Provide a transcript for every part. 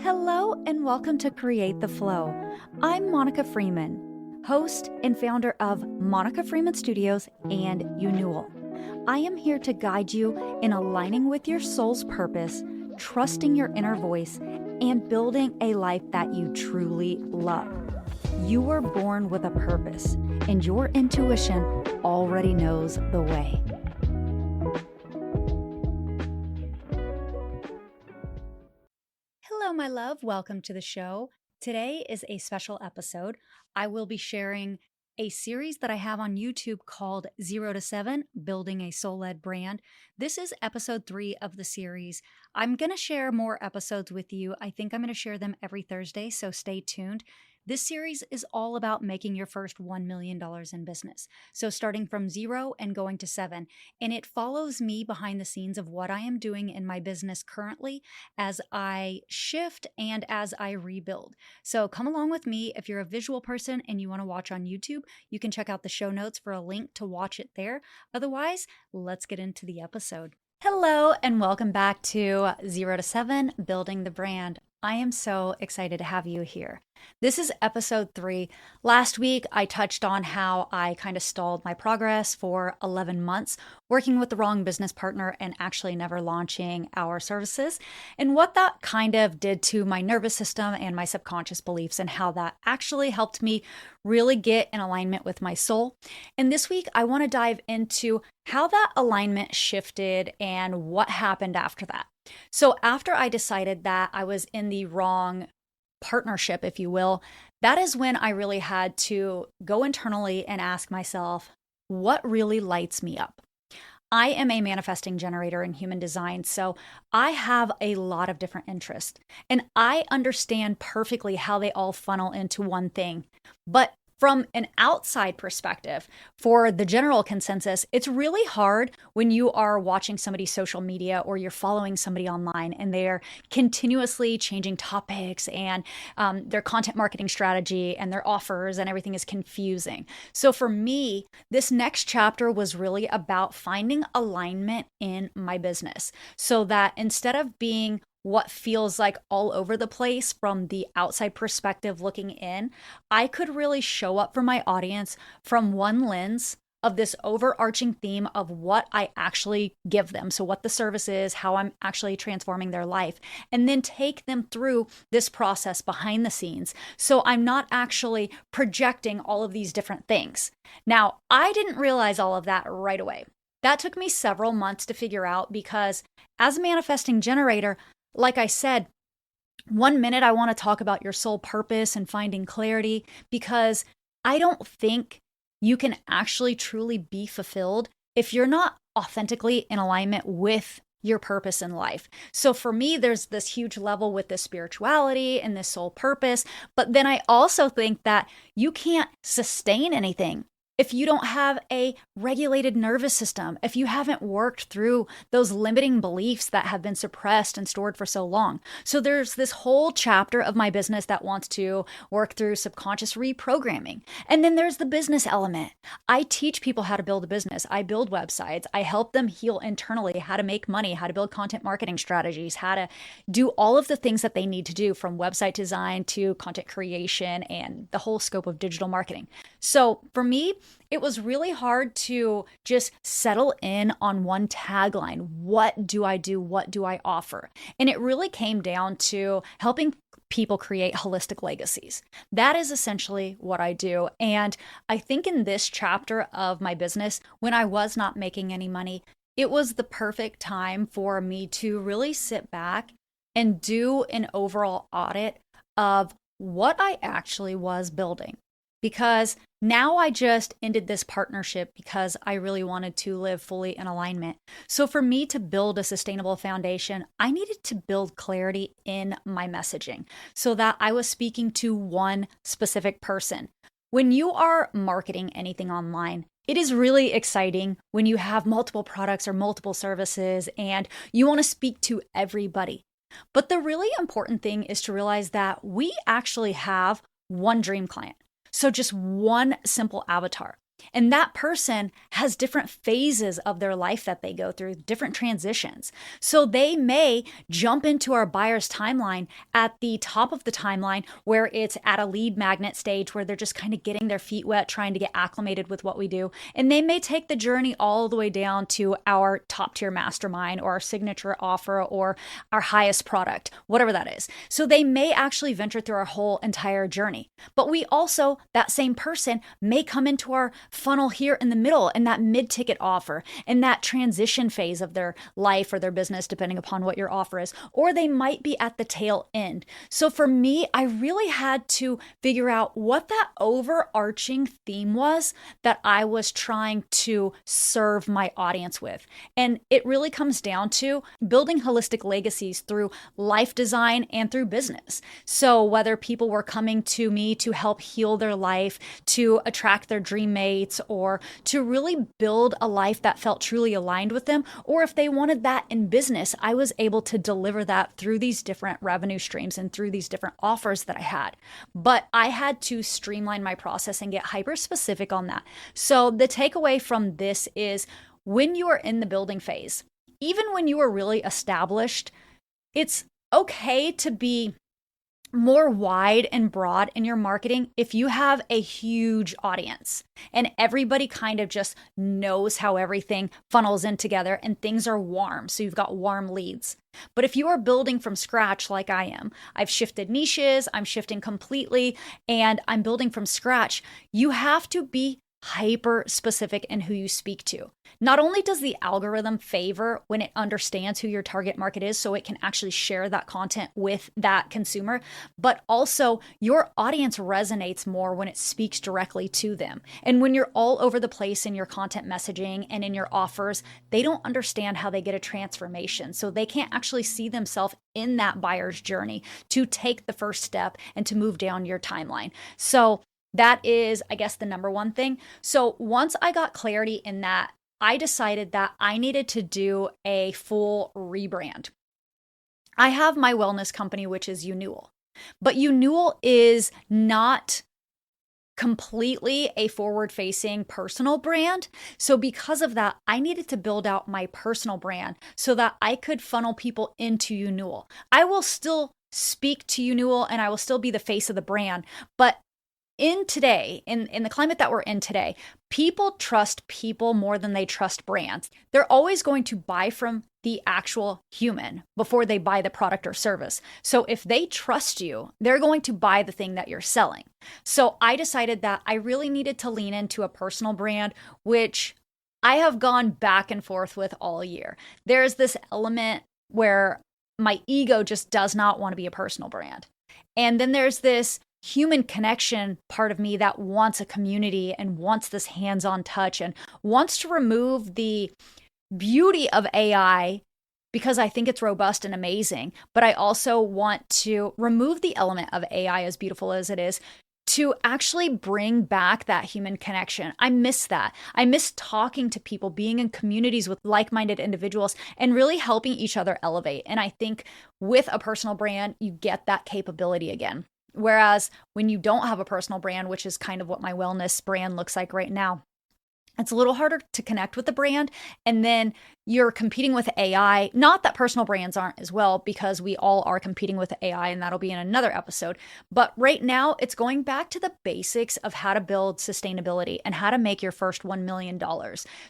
Hello and welcome to Create the Flow. I'm Monica Freeman, host and founder of Monica Freeman Studios and Unewell. I am here to guide you in aligning with your soul's purpose, trusting your inner voice, and building a life that you truly love. You were born with a purpose, and your intuition already knows the way. Hello, my love. Welcome to the show. Today is a special episode. I will be sharing a series that I have on YouTube called 0 to 7, Building a Soul-Led Brand. This is episode 3 of the series. I'm going to share more episodes with you. I think I'm going to share them every Thursday, so stay tuned. This series is all about making your first $1 million in business. So starting from 0 and going to 7. And it follows me behind the scenes of what I am doing in my business currently as I shift and as I rebuild. So come along with me. If you're a visual person and you want to watch on YouTube, you can check out the show notes for a link to watch it there. Otherwise, let's get into the episode. Hello, and welcome back to 0 to 7, Building the Brand. I am so excited to have you here. This is episode 3. Last week, I touched on how I kind of stalled my progress for 11 months, working with the wrong business partner and actually never launching our services, and what that kind of did to my nervous system and my subconscious beliefs, and how that actually helped me really get in alignment with my soul. And this week, I want to dive into how that alignment shifted and what happened after that. So after I decided that I was in the wrong partnership, if you will, that is when I really had to go internally and ask myself, what really lights me up? I am a manifesting generator in human design, so I have a lot of different interests, and I understand perfectly how they all funnel into one thing. But from an outside perspective, for the general consensus, it's really hard when you are watching somebody's social media or you're following somebody online and they're continuously changing topics and their content marketing strategy and their offers and everything is confusing. So for me, this next chapter was really about finding alignment in my business so that instead of being what feels like all over the place from the outside perspective looking in, I could really show up for my audience from one lens of this overarching theme of what I actually give them. So what the service is, how I'm actually transforming their life, and then take them through this process behind the scenes. So I'm not actually projecting all of these different things. Now, I didn't realize all of that right away. That took me several months to figure out because as a manifesting generator, like I said, one minute I want to talk about your soul purpose and finding clarity because I don't think you can actually truly be fulfilled if you're not authentically in alignment with your purpose in life. So for me, there's this huge level with this spirituality and this soul purpose. But then I also think that you can't sustain anything if you don't have a regulated nervous system, if you haven't worked through those limiting beliefs that have been suppressed and stored for so long. So there's this whole chapter of my business that wants to work through subconscious reprogramming. And then there's the business element. I teach people how to build a business. I build websites. I help them heal internally, how to make money, how to build content marketing strategies, how to do all of the things that they need to do from website design to content creation and the whole scope of digital marketing. So for me, it was really hard to just settle in on one tagline. What do I do? What do I offer? And it really came down to helping people create holistic legacies. That is essentially what I do. And I think in this chapter of my business, when I was not making any money, it was the perfect time for me to really sit back and do an overall audit of what I actually was building. Because now I just ended this partnership because I really wanted to live fully in alignment. So for me to build a sustainable foundation, I needed to build clarity in my messaging so that I was speaking to one specific person. When you are marketing anything online, it is really exciting when you have multiple products or multiple services and you want to speak to everybody. But the really important thing is to realize that we actually have one dream client. So just one simple avatar. And that person has different phases of their life that they go through, different transitions. So they may jump into our buyer's timeline at the top of the timeline where it's at a lead magnet stage where they're just kind of getting their feet wet, trying to get acclimated with what we do. And they may take the journey all the way down to our top tier mastermind or our signature offer or our highest product, whatever that is. So they may actually venture through our whole entire journey. But we also, that same person may come into our funnel here in the middle in that mid-ticket offer, in that transition phase of their life or their business, depending upon what your offer is, or they might be at the tail end. So for me, I really had to figure out what that overarching theme was that I was trying to serve my audience with. And it really comes down to building holistic legacies through life design and through business. So whether people were coming to me to help heal their life, to attract their dream mates, or to really build a life that felt truly aligned with them, or if they wanted that in business, I was able to deliver that through these different revenue streams and through these different offers that I had. But I had to streamline my process and get hyper specific on that. So the takeaway from this is when you are in the building phase, even when you are really established, it's okay to be more wide and broad in your marketing if you have a huge audience and everybody kind of just knows how everything funnels in together and things are warm. So you've got warm leads. But if you are building from scratch like I am, I've shifted niches, I'm shifting completely, and I'm building from scratch, you have to be hyper specific in who you speak to. Not only does the algorithm favor when it understands who your target market is so it can actually share that content with that consumer, but also your audience resonates more when it speaks directly to them. And when you're all over the place in your content messaging and in your offers, they don't understand how they get a transformation. So they can't actually see themselves in that buyer's journey to take the first step and to move down your timeline. So that is, I guess, the number one thing. So once I got clarity in that, I decided that I needed to do a full rebrand. I have my wellness company, which is Unewel, but Unewel is not completely a forward-facing personal brand. So because of that, I needed to build out my personal brand so that I could funnel people into Unewel. I will still speak to Unewel and I will still be the face of the brand, but in the climate that we're in today, people trust people more than they trust brands. They're always going to buy from the actual human before they buy the product or service. So if they trust you, they're going to buy the thing that you're selling. So I decided that I really needed to lean into a personal brand, which I have gone back and forth with all year. There's this element where my ego just does not want to be a personal brand. And then there's this human connection part of me that wants a community and wants this hands-on touch and wants to remove the beauty of AI because I think it's robust and amazing. But I also want to remove the element of AI, as beautiful as it is, to actually bring back that human connection. I miss that. I miss talking to people, being in communities with like-minded individuals and really helping each other elevate. And I think with a personal brand, you get that capability again. Whereas when you don't have a personal brand, which is kind of what my wellness brand looks like right now, it's a little harder to connect with the brand. And then you're competing with AI. Not that personal brands aren't as well, because we all are competing with AI, and that'll be in another episode. But right now, it's going back to the basics of how to build sustainability and how to make your first $1 million.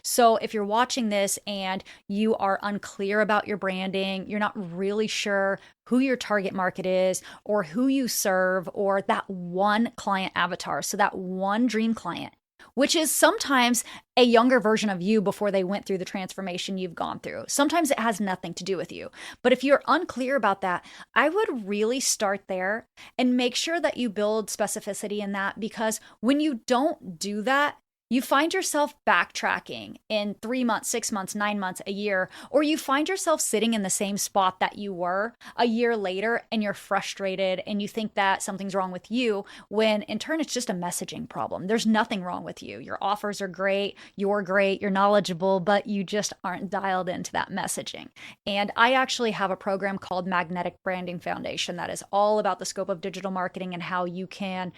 So if you're watching this and you are unclear about your branding, you're not really sure who your target market is or who you serve or that one client avatar, so that one dream client, which is sometimes a younger version of you before they went through the transformation you've gone through. Sometimes it has nothing to do with you. But if you're unclear about that, I would really start there and make sure that you build specificity in that, because when you don't do that, you find yourself backtracking in 3 months, 6 months, 9 months, a year, or you find yourself sitting in the same spot that you were a year later and you're frustrated and you think that something's wrong with you, when in turn it's just a messaging problem. There's nothing wrong with you. Your offers are great, you're knowledgeable, but you just aren't dialed into that messaging. And I actually have a program called Magnetic Branding Foundation that is all about the scope of digital marketing and how you can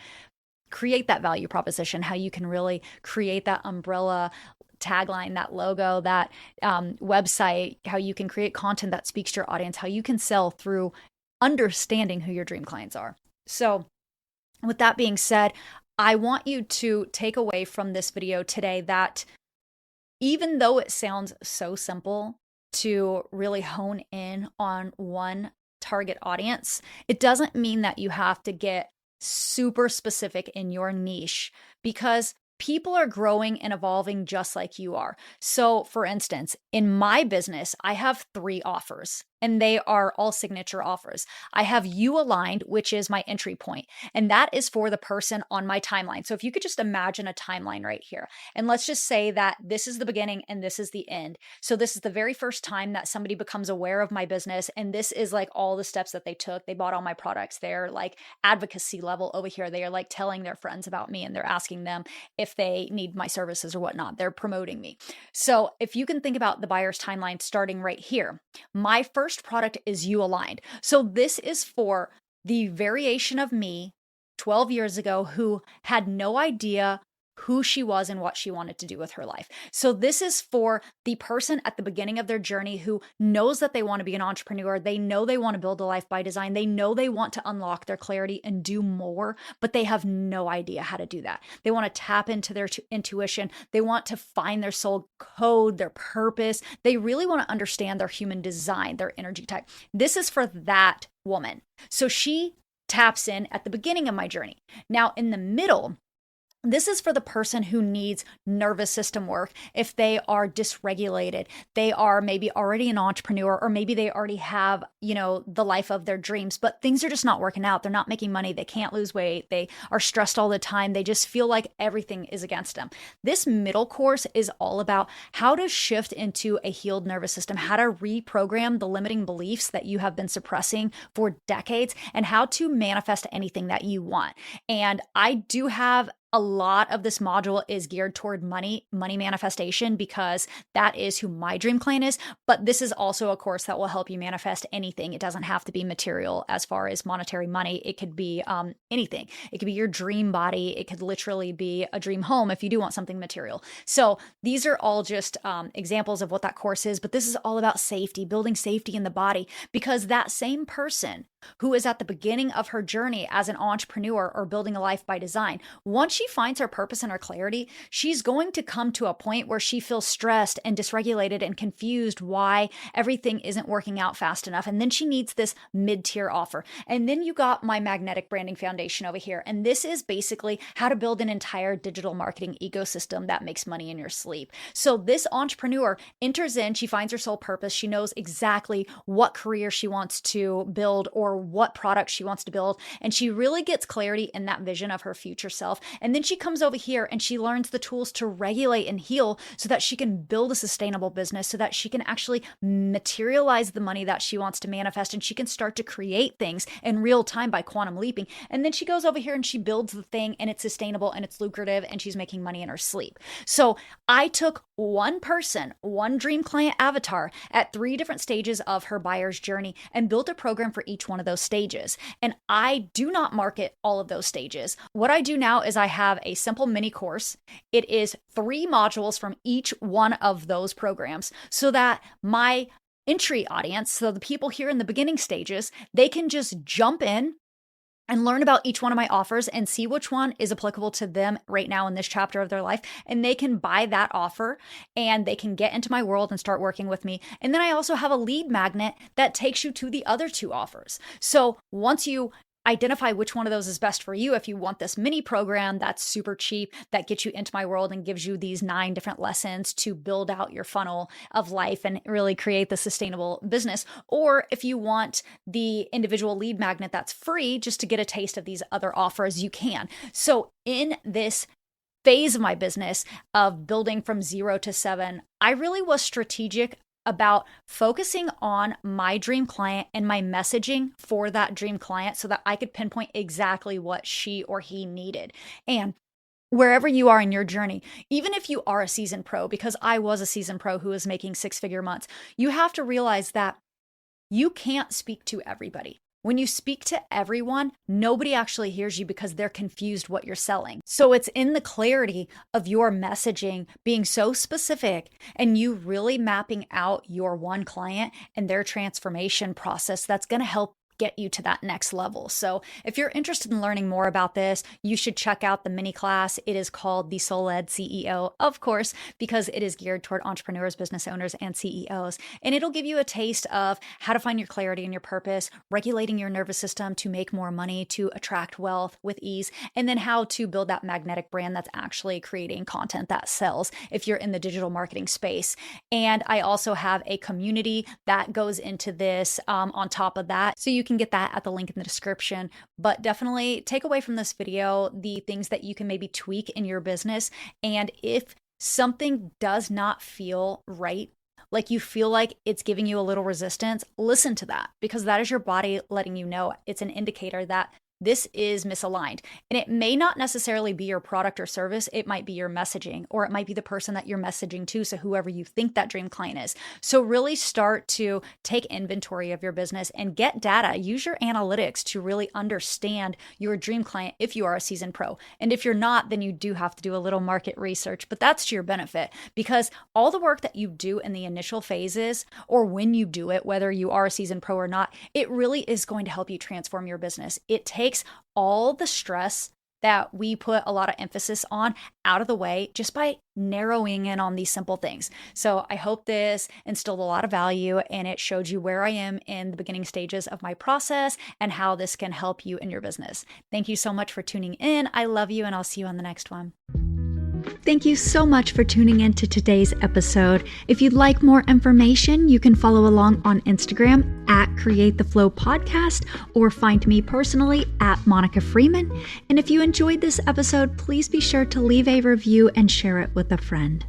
create that value proposition, how you can really create that umbrella tagline, that logo, that website, how you can create content that speaks to your audience, how you can sell through understanding who your dream clients are. So with that being said, I want you to take away from this video today that even though it sounds so simple to really hone in on one target audience, it doesn't mean that you have to get super specific in your niche, because people are growing and evolving just like you are. So, for instance, in my business, I have 3 offers, and they are all signature offers. I have You Aligned, which is my entry point, and that is for the person on my timeline. So if you could just imagine a timeline right here, and let's just say that this is the beginning and this is the end. So this is the very first time that somebody becomes aware of my business, and this is like all the steps that they took. They bought all my products. They're like advocacy level over here. They are like telling their friends about me, and they're asking them if they need my services or whatnot. They're promoting me. So if you can think about the buyer's timeline starting right here, my first product is You Aligned. So this is for the variation of me 12 years ago who had no idea who she was and what she wanted to do with her life. So this is for the person at the beginning of their journey who knows that they want to be an entrepreneur. They know they want to build a life by design. They know they want to unlock their clarity and do more, but they have no idea how to do that. They want to tap into their intuition. They want to find their soul code, their purpose. They really want to understand their human design, their energy type. This is for that woman. So she taps in at the beginning of my journey. Now, in the middle, this is for the person who needs nervous system work. If they are dysregulated, they are maybe already an entrepreneur, or maybe they already have, the life of their dreams, but things are just not working out. They're not making money. They can't lose weight. They are stressed all the time. They just feel like everything is against them. This middle course is all about how to shift into a healed nervous system, how to reprogram the limiting beliefs that you have been suppressing for decades, and how to manifest anything that you want. And I do have a lot of this module is geared toward money manifestation, because that is who my dream client is. But this is also a course that will help you manifest anything. It doesn't have to be material as far as monetary money. It could be anything. It could be your dream body. It could literally be a dream home if you do want something material. So these are all just examples of what that course is. But this is all about safety, building safety in the body, because that same person who is at the beginning of her journey as an entrepreneur or building a life by design, once she finds her purpose and her clarity, she's going to come to a point where she feels stressed and dysregulated and confused why everything isn't working out fast enough. And then she needs this mid-tier offer. And then you got my magnetic branding foundation over here. And this is basically how to build an entire digital marketing ecosystem that makes money in your sleep. So this entrepreneur enters in, she finds her soul purpose. She knows exactly what career she wants to build or what product she wants to build. And she really gets clarity in that vision of her future self. And then she comes over here and she learns the tools to regulate and heal so that she can build a sustainable business, so that she can actually materialize the money that she wants to manifest, and she can start to create things in real time by quantum leaping. And then she goes over here and she builds the thing, and it's sustainable and it's lucrative, and she's making money in her sleep. So I took one person, one dream client avatar at 3 different stages of her buyer's journey and built a program for each one of those stages. And I do not market all of those stages. What I do now is I have a simple mini course. It is 3 modules from each one of those programs, so that my entry audience, so the people here in the beginning stages, they can just jump in and learn about each one of my offers and see which one is applicable to them right now in this chapter of their life. And they can buy that offer and they can get into my world and start working with me. And then I also have a lead magnet that takes you to the other 2 offers. So once you identify which one of those is best for you, if you want this mini program that's super cheap, that gets you into my world and gives you these 9 different lessons to build out your funnel of life and really create the sustainable business, or if you want the individual lead magnet that's free just to get a taste of these other offers, you can. So in this phase of my business of building from 0 to 7, I really was strategic about focusing on my dream client and my messaging for that dream client so that I could pinpoint exactly what she or he needed. And wherever you are in your journey, even if you are a seasoned pro, because I was a seasoned pro who was making 6-figure months, you have to realize that you can't speak to everybody. When you speak to everyone, nobody actually hears you because they're confused what you're selling. So it's in the clarity of your messaging being so specific and you really mapping out your one client and their transformation process that's going to help get you to that next level. So if you're interested in learning more about this, you should check out the mini class. It is called the Soul Led CEO, of course, because it is geared toward entrepreneurs, business owners, and CEOs. And it'll give you a taste of how to find your clarity and your purpose, regulating your nervous system to make more money, to attract wealth with ease, and then how to build that magnetic brand that's actually creating content that sells if you're in the digital marketing space. And I also have a community that goes into this on top of that. So you can get that at the link in the description. But definitely take away from this video the things that you can maybe tweak in your business. And if something does not feel right, like you feel like it's giving you a little resistance, listen to that, because that is your body letting you know. It's an indicator that this is misaligned. And it may not necessarily be your product or service. It might be your messaging, or it might be the person that you're messaging to. So whoever you think that dream client is. So really start to take inventory of your business and get data. Use your analytics to really understand your dream client if you are a seasoned pro. And if you're not, then you do have to do a little market research, but that's to your benefit, because all the work that you do in the initial phases, or when you do it, whether you are a seasoned pro or not, it really is going to help you transform your business. It takes all the stress that we put a lot of emphasis on out of the way just by narrowing in on these simple things. So I hope this instilled a lot of value and it showed you where I am in the beginning stages of my process and how this can help you in your business. Thank you so much for tuning in. I love you, and I'll see you on the next one. Thank you so much for tuning in to today's episode. If you'd like more information, you can follow along on Instagram at Create the Flow Podcast, or find me personally at Monica Freeman. And if you enjoyed this episode, please be sure to leave a review and share it with a friend.